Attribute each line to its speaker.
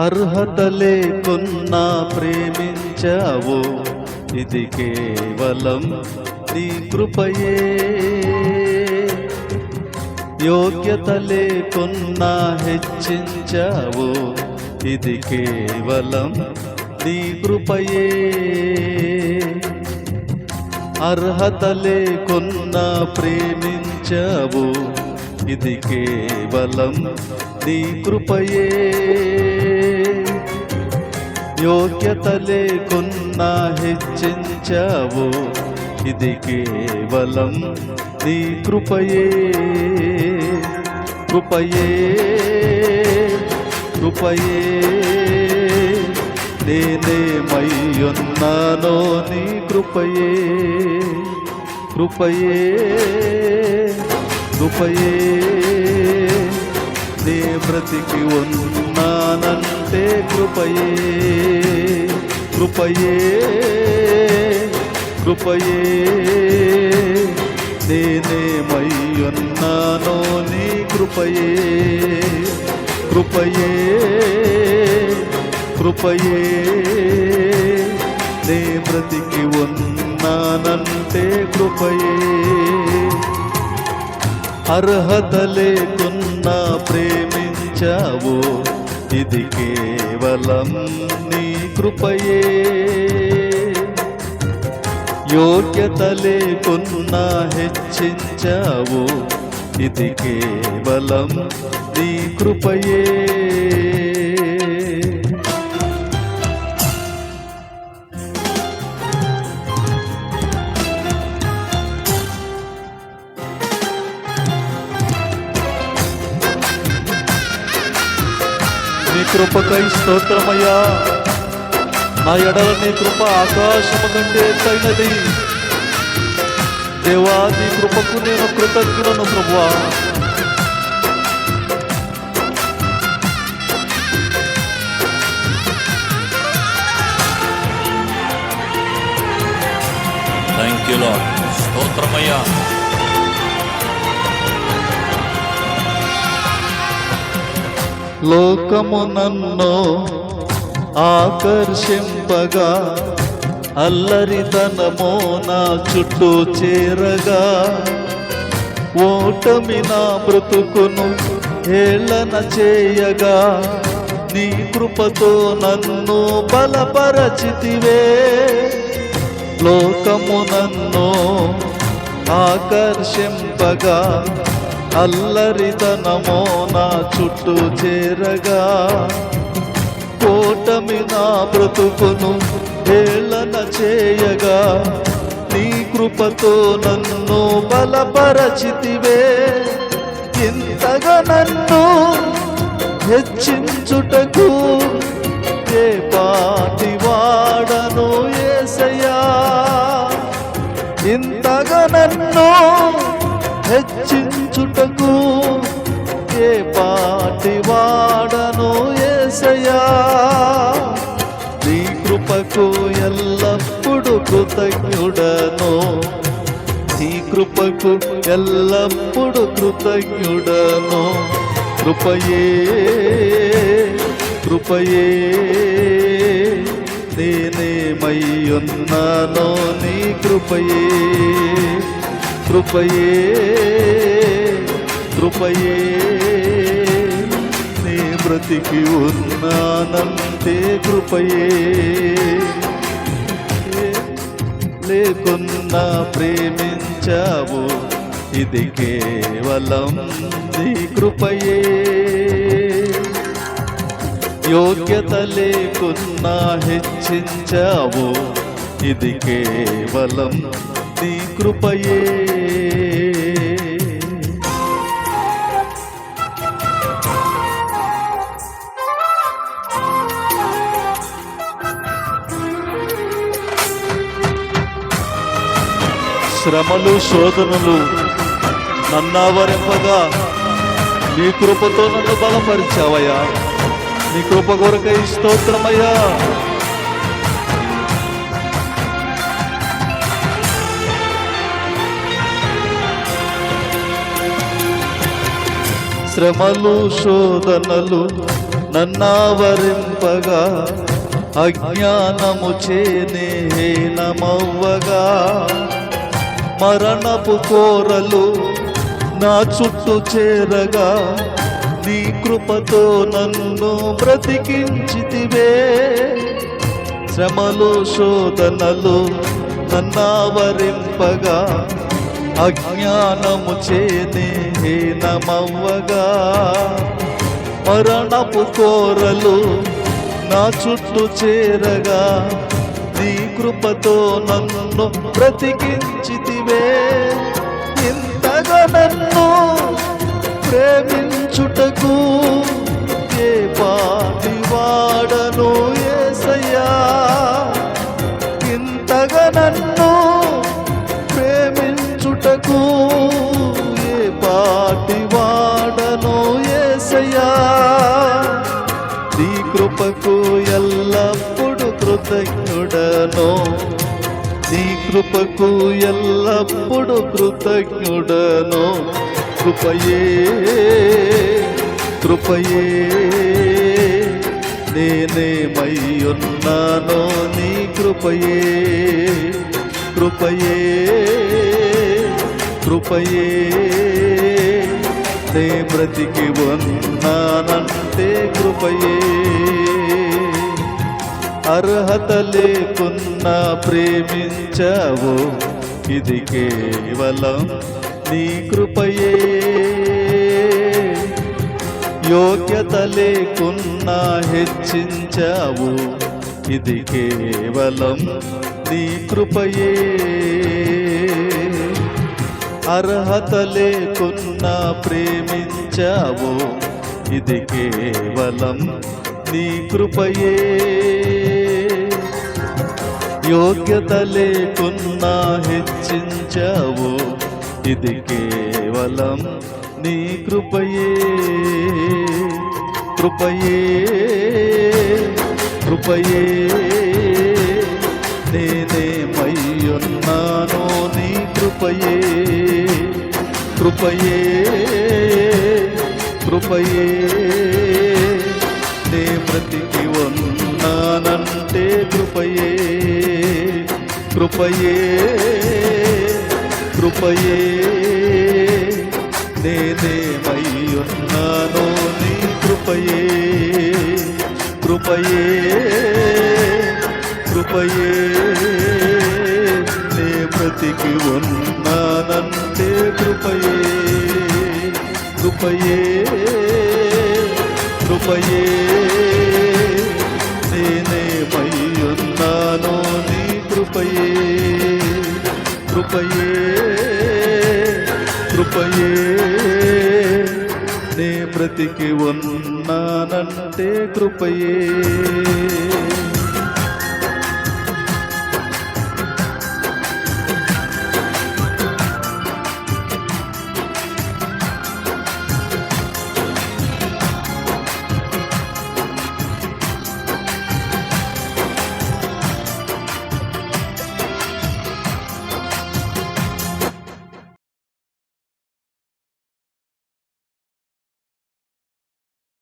Speaker 1: అర్హత లేకున్నా ప్రేమించావు, ఇది కేవలం నీ కృపయే. యోగ్యత లేకున్నా హెచ్చించావు, ఇది కేవలం నీ కృపయే. అర్హత లేకున్నా ప్రేమించావు, ఇది కేవలం నీ కృపయే. యోగ్యత లేకున్నా హెచ్చించావు, ఇది కేవలం నీ కృపయే. కృపయే కృపయే నేనేమయ్యున్నానో నీ కృపయే. కృపయే కృపయే నే బ్రతికి ఉన్నానంటే కృపయే. కృపయే కృపయే నేనేమయ్యున్నానో నీ కృపయే. కృపయే కృపయే నే బ్రతికి ఉన్నానంటే కృపయే. అర్హత లేకున్నా ప్రేమించావు, ఇది కేవలం నీ కృపయే. యోగ్యత లేకున్నా హెచ్చించావు, ఇది కేవలం నీ కృపయే. నీ కృపకై స్తోత్రమయ్యా. నా ఎడల నీ కృప ఆకాశము కంటే ఎత్తైనది. దేవా, నీ కృపకు నేను కృతజ్ఞులను ప్రభువా.
Speaker 2: Thank you lord. స్తోత్రమయ్యా.
Speaker 1: లోకము నన్ను ఆకర్షింపగా, అల్లరితనమో నా చుట్టూ చేరగా, ఓటమి నా బ్రతుకును హేళన చేయగా, నీ కృపతో నన్ను బలపరచితివే. లోకము నన్ను ఆకర్షింపగా, అల్లరితనమో నా చుట్టూ చేరగా, ఓటమి నా బ్రతుకును హేళన చేయగా, నీ కృపతో నన్ను బలపరచితివే. ఇంతగా నన్ను హెచ్చించుటకు ఏ పాటి వాడను యేసయ్యా. ఇంతగా నన్ను హెచ్చించుటకు ఏ పాటి వాడను యేసయ్యా. నీ కృపకు ఎల్లప్పుడు కృతజ్ఞుడను, నీ కృపకు ఎల్లప్పుడు కృతజ్ఞుడను. కృపయే కృపయే నేనేమయ్యున్నానో నీ కృపయే. కృపయే కృపయే నే బ్రతికి ఉన్నానంతే కృపయే. లేకున్నా ప్రేమించావు, ఇది కేవలం నీ కృపయే. యోగ్యత లేకున్నా హెచ్చించావు, ఇది కేవలం నీ కృపయే. శ్రమలు శోధనలు నన్నావరింపగా, నీ కృపతో నన్ను బలపరిచావయ్యా. నీ కృప కొరకై స్తోత్రమయ్యా. శ్రమలు శోధనలు నన్నావరింపగా అజ్ఞానము చేనే హీనమవ్వగా మరణపు కోరలు నా చుట్టూ చేరగా నీ కృపతో నన్ను బ్రతికించితివే శ్రమలు శోధనలు నన్నావరింపగా అజ్ఞానము చేనే హీనమవ్వగా మరణపు కోరలు నా చుట్టూ చేరగా నీ కృపతో నన్ను బ్రతికించితివే ఇంతగా నన్ను ప్రేమించుటకు ఏ పాటి వాడను యేసయ్యా ఇంతగా నన్ను ప్రేమించుటకు ఏ పాటి వాడను యేసయ్యా నీ కృపకు ఎల్లప్పుడు కృతజ్ఞుడను నీ కృపకు ఎల్లప్పుడు కృతజ్ఞుడను కృపయే కృపయే నేనేమయ్యున్నానో నీ కృపయే కృపయే కృపయే నే బ్రతికి ఉన్నానంటే కృపయే అర్హత లేకున్నా ప్రేమించావు ఇది కేవలం నీ కృపయే యోగ్యత లేకున్నా హెచ్చించావు ఇది కేవలం నీ కృపయే అర్హత లేకున్నా ప్రేమించావు ఇది కేవలం నీ కృపయే యోగ్యత లేకున్నా హెచ్చించావు ఇది కేవలం నీ కృపయే కృపయే కృపయే నేనేమయ్యున్నానో నీ కృపయే కృపయే కృపయే నే బ్రతికి ఉన్నానంటే కృపయే కృపయే కృపయే నేనేమయ్యున్నానో నీ కృపయే కృపయే కృపయే నే బ్రతికి ఉన్నానంటే కృపయే కృపయే కృపయే నేనేమయ్యున్నానో నీ కృపయే కృపయే కృపయే నే బ్రతికి ఉన్నానంటే కృపయే